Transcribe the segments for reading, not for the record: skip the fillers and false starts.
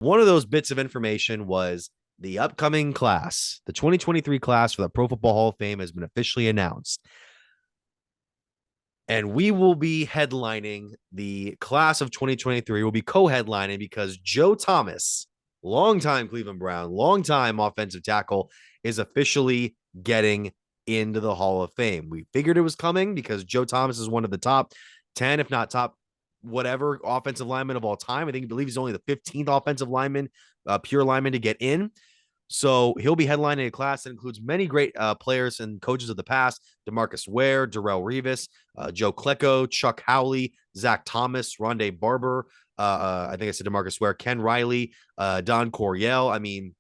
One of those bits of information was the upcoming class, the 2023 class for the Pro Football Hall of Fame has been officially announced. And we will be headlining the class of 2023. We'll be co-headlining because Joe Thomas, longtime Cleveland Brown, longtime offensive tackle, is officially getting into the Hall of Fame. We figured it was coming because Joe Thomas is one of the top 10, if not top whatever offensive lineman of all time. I believe he's only the 15th offensive lineman, pure lineman to get in. So he'll be headlining a class that includes many great players and coaches of the past: DeMarcus Ware, Darrelle Revis, Joe Klecko, Chuck Howley, Zach Thomas, Rondé Barber. I think I said DeMarcus Ware, Ken Riley, Don Coryell. I mean,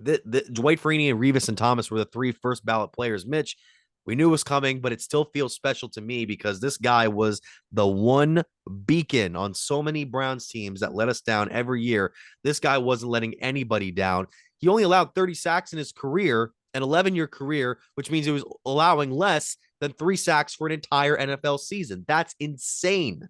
Dwight Freeney and Revis and Thomas were the three first ballot players. Mitch, we knew it was coming, but it still feels special to me because this guy was the one beacon on so many Browns teams that let us down every year. This guy wasn't letting anybody down. He only allowed 30 sacks in his career, an 11-year career, which means he was allowing less than 3 sacks for an entire NFL season. That's insane.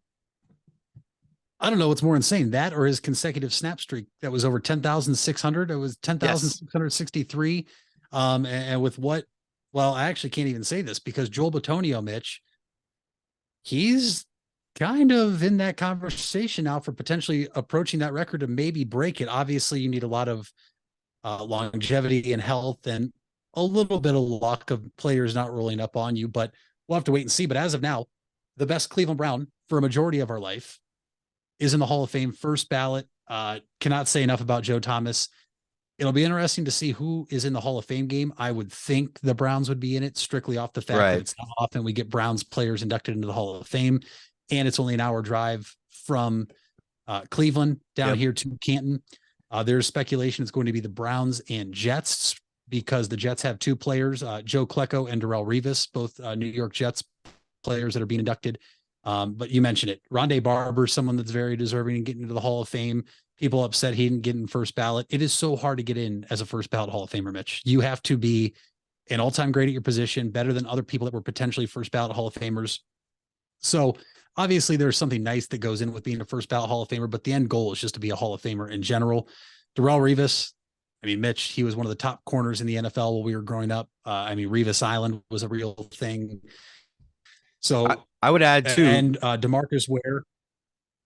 I don't know what's more insane, that or his consecutive snap streak that was over 10,600. It was 10,663. And with what, well, I actually can't even say this because Joel Bitonio, Mitch, he's kind of in that conversation now for potentially approaching that record to maybe break it. Obviously, you need a lot of longevity and health and a little bit of luck of players not rolling up on you, but we'll have to wait and see. But as of now, the best Cleveland Brown for a majority of our life is in the Hall of Fame, first ballot. Cannot say enough about Joe Thomas. It'll be interesting to see who is in the Hall of Fame game. I would think the Browns would be in it strictly off the fact that it's not often we get Browns players inducted into the Hall of Fame, and it's only an hour drive from Cleveland down here to Canton. There's speculation it's going to be the Browns and Jets because the Jets have two players, Joe Klecko and Darrelle Revis, both New York Jets players that are being inducted. But you mentioned it. Rondé Barber, someone that's very deserving of getting into the Hall of Fame. People upset he didn't get in first ballot. It is so hard to get in as a first ballot Hall of Famer, Mitch. You have to be an all-time great at your position, better than other people that were potentially first ballot Hall of Famers. So obviously there's something nice that goes in with being a first ballot Hall of Famer, but the end goal is just to be a Hall of Famer in general. Darrelle Revis, I mean, Mitch, he was one of the top corners in the NFL while we were growing up. Revis Island was a real thing. So I would add too, and DeMarcus Ware.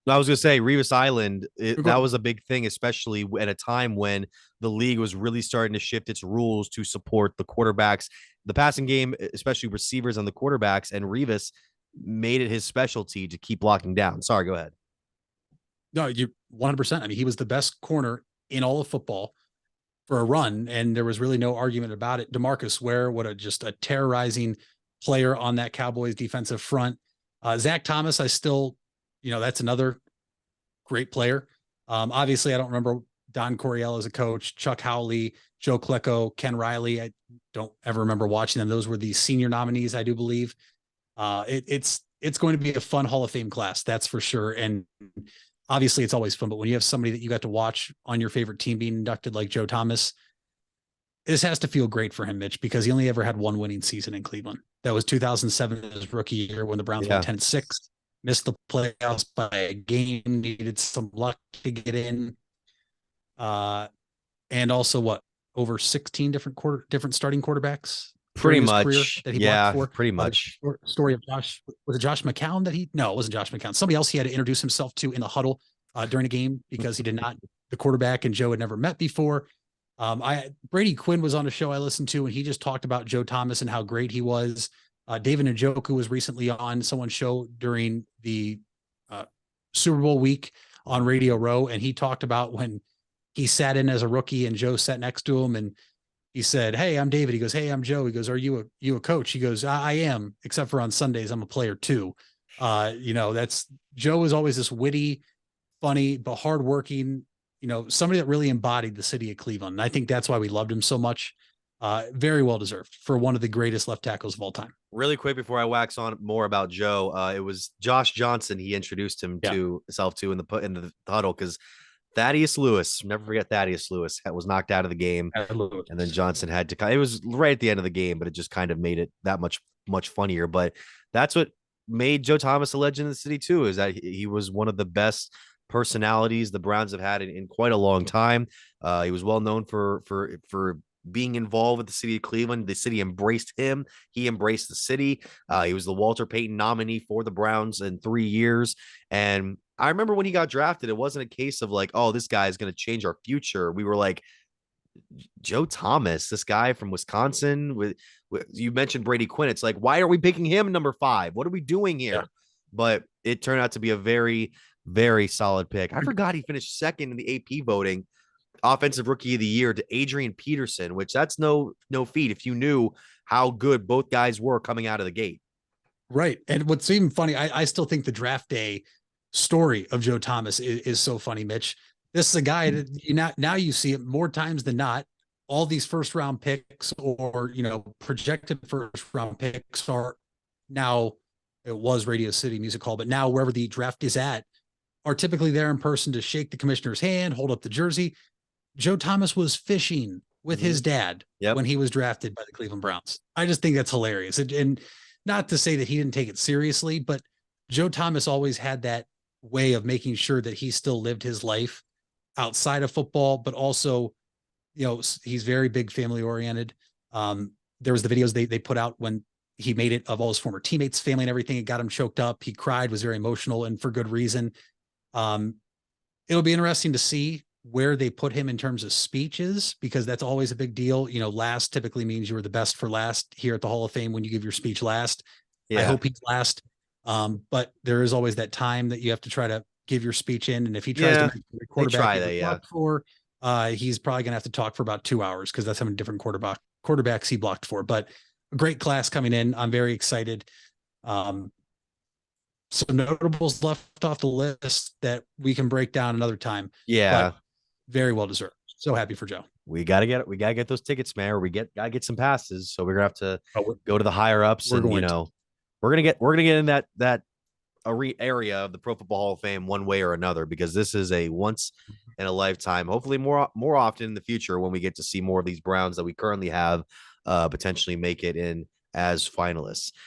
I was going to say Revis Island, that was a big thing, especially at a time when the league was really starting to shift its rules to support the quarterbacks, the passing game, especially receivers on the quarterbacks. And Revis made it his specialty to keep blocking down. Sorry, go ahead. No, you 100%. I mean, he was the best corner in all of football for a run, and there was really no argument about it. DeMarcus Ware, just a terrorizing player on that Cowboys defensive front. Zach Thomas, I still, that's another great player. Obviously, I don't remember Don Coryell as a coach, Chuck Howley, Joe Klecko, Ken Riley. I don't ever remember watching them. Those were the senior nominees, I do believe. It's going to be a fun Hall of Fame class, that's for sure. And obviously, it's always fun. But when you have somebody that you got to watch on your favorite team being inducted, like Joe Thomas, this has to feel great for him, Mitch, because he only ever had one winning season in Cleveland. That was 2007, his rookie year, when the Browns went 10-6, missed the playoffs by a game, needed some luck to get in. And also over 16 different starting quarterbacks. Pretty much. That he blocked for. Pretty much. Story of Josh. Was it Josh McCown that no, it wasn't Josh McCown. Somebody else he had to introduce himself to in the huddle during a game because the quarterback and Joe had never met before. Brady Quinn was on a show I listened to, and he just talked about Joe Thomas and how great he was. David Njoku was recently on someone's show during the Super Bowl week on Radio Row, and he talked about when he sat in as a rookie and Joe sat next to him, and he said, "Hey, I'm David." He goes, "Hey, I'm Joe." He goes, "Are you a coach?" He goes, I am, except for on Sundays, I'm a player too." That's Joe is always this witty, funny, but hardworking, somebody that really embodied the city of Cleveland. And I think that's why we loved him so much. Very well deserved for one of the greatest left tackles of all time. Really quick before I wax on more about Joe, it was Josh Johnson. He introduced himself to in the huddle because Thaddeus Lewis, never forget Thaddeus Lewis, was knocked out of the game, and then Johnson had to. It was right at the end of the game, but it just kind of made it that much funnier. But that's what made Joe Thomas a legend in the city too, is that he was one of the best personalities the Browns have had in quite a long time. He was well known for being involved with the city of Cleveland. The city embraced him. He embraced the city. He was the Walter Payton nominee for the Browns in 3 years. And I remember when he got drafted, it wasn't a case of like, oh, this guy is going to change our future. We were like, Joe Thomas, this guy from Wisconsin. With you mentioned Brady Quinn. It's like, why are we picking him number 5? What are we doing Yeah. here? But it turned out to be a very, very solid pick. I forgot he finished second in the AP voting, offensive rookie of the year, to Adrian Peterson, which that's no feat if you knew how good both guys were coming out of the gate. Right. And what's even funny, I still think the draft day story of Joe Thomas is so funny, Mitch. This is a guy that now you see it more times than not. All these first round picks or, projected first round picks are now, it was Radio City Music Hall, but now wherever the draft is at, are typically there in person to shake the commissioner's hand, hold up the jersey. Joe Thomas was fishing with his dad when he was drafted by the Cleveland Browns. I just think that's hilarious. And not to say that he didn't take it seriously, but Joe Thomas always had that way of making sure that he still lived his life outside of football, but also, he's very big family oriented. There was the videos they put out when he made it of all his former teammates, family and everything. It got him choked up. He cried, was very emotional, and for good reason. It'll be interesting to see where they put him in terms of speeches, because that's always a big deal. Last typically means you were the best for last here at the Hall of Fame when you give your speech last. Yeah. I hope he's last. But there is always that time that you have to try to give your speach in. And if he tries to make the quarterback for, he's probably going to have to talk for about 2 hours, because that's how many different quarterbacks he blocked for. But a great class coming in. I'm very excited. Some notables left off the list that we can break down another time. Yeah. But very well deserved. So happy for Joe. We gotta get those tickets, man. Or we gotta get some passes. So we're gonna have to go to the higher ups, and we're gonna get in that area of the Pro Football Hall of Fame one way or another, because this is a once in a lifetime. Hopefully more often in the future, when we get to see more of these Browns that we currently have potentially make it in as finalists.